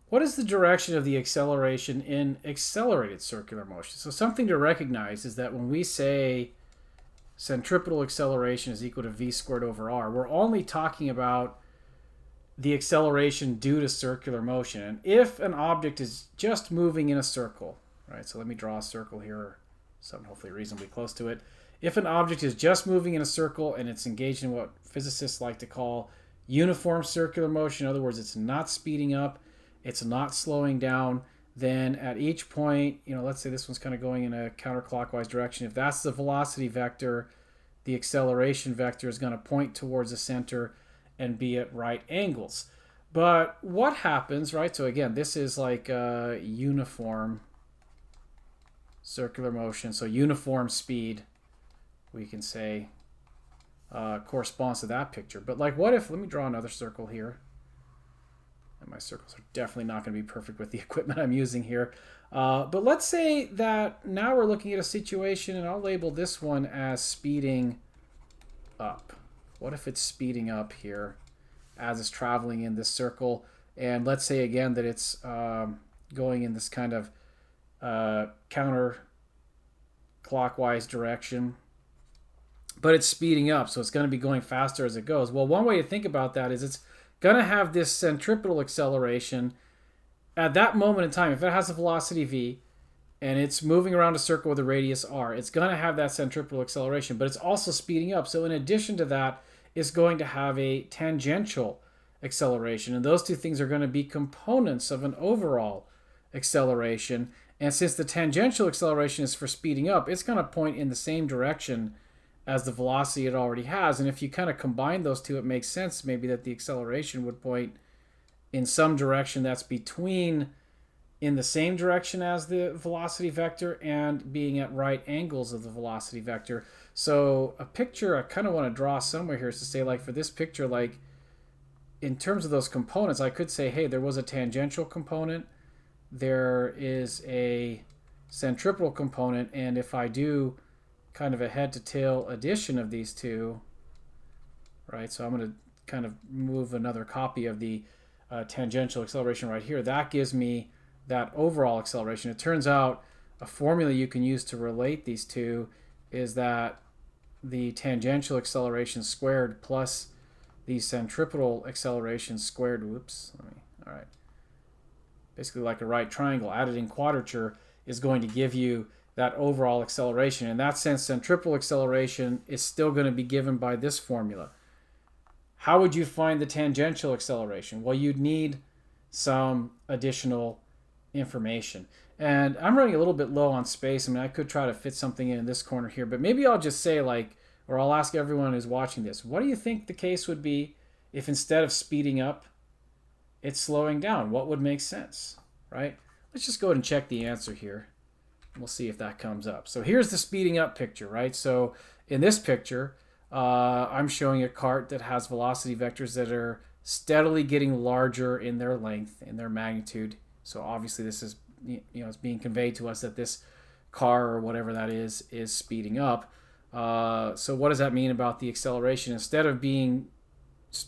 what is the direction of the acceleration in accelerated circular motion? So something to recognize is that when we say centripetal acceleration is equal to v squared over r, we're only talking about the acceleration due to circular motion. And if an object is just moving in a circle, right? So let me draw a circle here, something hopefully reasonably close to it. If an object is just moving in a circle and it's engaged in what physicists like to call uniform circular motion, in other words, it's not speeding up, it's not slowing down, then at each point, let's say this one's kind of going in a counterclockwise direction. If that's the velocity vector, the acceleration vector is going to point towards the center and be at right angles. But what happens, right? So again, this is like a uniform circular motion. So uniform speed, we can say, corresponds to that picture. But like what if, let me draw another circle here. And my circles are definitely not going to be perfect with the equipment I'm using here. But let's say that now we're looking at a situation, and I'll label this one as speeding up. What if it's speeding up here as it's traveling in this circle? And let's say again that it's going in this kind of counterclockwise direction, but it's speeding up, so it's going to be going faster as it goes. Well, one way to think about that is it's going to have this centripetal acceleration at that moment in time. If it has a velocity v and it's moving around a circle with a radius r, it's going to have that centripetal acceleration, but it's also speeding up. So in addition to that, it's going to have a tangential acceleration, and those two things are going to be components of an overall acceleration. And since the tangential acceleration is for speeding up, it's going to point in the same direction as the velocity it already has. And if you kind of combine those two, it makes sense maybe that the acceleration would point in some direction that's between in the same direction as the velocity vector and being at right angles of the velocity vector. So a picture I kind of want to draw somewhere here is to say, like for this picture, like in terms of those components, I could say, hey, there was a tangential component, there is a centripetal component, and if I do kind of a head to tail addition of these two, right? So I'm going to kind of move another copy of the tangential acceleration right here. That gives me that overall acceleration. It turns out a formula you can use to relate these two is that the tangential acceleration squared plus the centripetal acceleration squared, all right, basically like a right triangle added in quadrature, is going to give you that overall acceleration. In that sense, centripetal acceleration is still going to be given by this formula. How would you find the tangential acceleration? Well, you'd need some additional information. And I'm running a little bit low on space. I mean, I could try to fit something in this corner here, but maybe I'll just say, like, or I'll ask everyone who's watching this, what do you think the case would be if instead of speeding up, it's slowing down? What would make sense, right? Let's just go ahead and check the answer here. We'll see if that comes up. So here's the speeding up picture, right? So in this picture, I'm showing a cart that has velocity vectors that are steadily getting larger in their length, in their magnitude. So obviously this is, it's being conveyed to us that this car or whatever that is speeding up. So what does that mean about the acceleration? Instead of being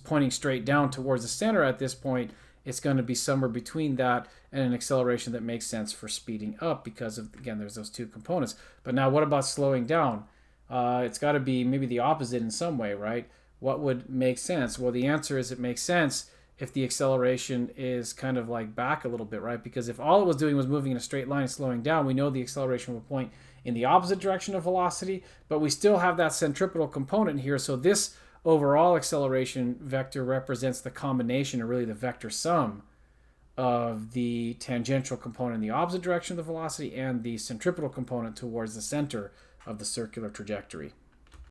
pointing straight down towards the center at this point, it's going to be somewhere between that and an acceleration that makes sense for speeding up because of, again, there's those two components. But now what about slowing down? It's got to be maybe the opposite in some way, right? What would make sense? Well, the answer is it makes sense if the acceleration is kind of like back a little bit, right? Because if all it was doing was moving in a straight line and slowing down, we know the acceleration will point in the opposite direction of velocity, but we still have that centripetal component here. So this overall acceleration vector represents the combination, or really the vector sum, of the tangential component in the opposite direction of the velocity and the centripetal component towards the center of the circular trajectory.